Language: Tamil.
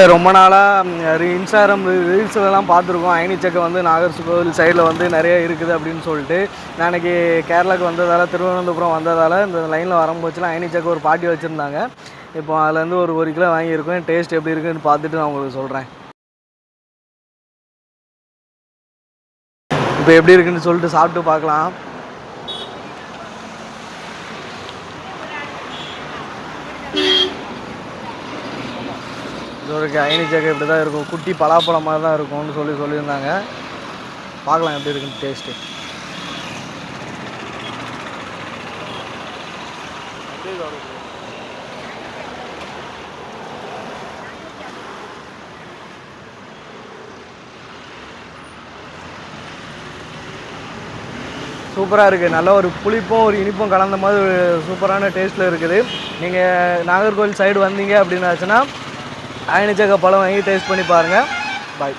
ரொம்ப நாளாக இன்ஸ்டாகிராம் ரீல்ஸ்லலாம் பார்த்துருக்கோம். அயனிச்சக்கை வந்து நாகர்கோவில் சைடில் வந்து நிறைய இருக்குது அப்படின்னு சொல்லிட்டு. நான் அன்றைக்கி கேரளாவுக்கு வந்ததால், திருவனந்தபுரம் வந்ததால் இந்த லைனில் வரும்போச்சுலாம் அயனிச்சக்கை ஒரு பாட்டி வச்சுருந்தாங்க. இப்போ அதுலேருந்து ஒரு 1 கிலோ வாங்கியிருக்கோம். டேஸ்ட் எப்படி இருக்குதுன்னு பார்த்துட்டு நான் உங்களுக்கு சொல்கிறேன். இப்போ எப்படி இருக்குன்னு சொல்லிட்டு சாப்பிட்டு பார்க்கலாம். இதோட அயனிச்சக்கை இப்படி தான் இருக்கும். குட்டி பலாப்பழம் மாதிரி தான் இருக்கும்னு சொல்லியிருந்தாங்க. பார்க்கலாம் எப்படி இருக்குன்னு டேஸ்ட்டு. சூப்பராக இருக்குது. நல்ல ஒரு புளிப்பும் ஒரு இனிப்பும் கலந்த மாதிரி சூப்பரான டேஸ்ட்டில் இருக்குது. நீங்கள் நாகர்கோவில் சைடு வந்தீங்க அப்படின்னாச்சுன்னா அயனிச்சக்கை பழம் வாங்கி டேஸ்ட் பண்ணி பாருங்கள். பாய்.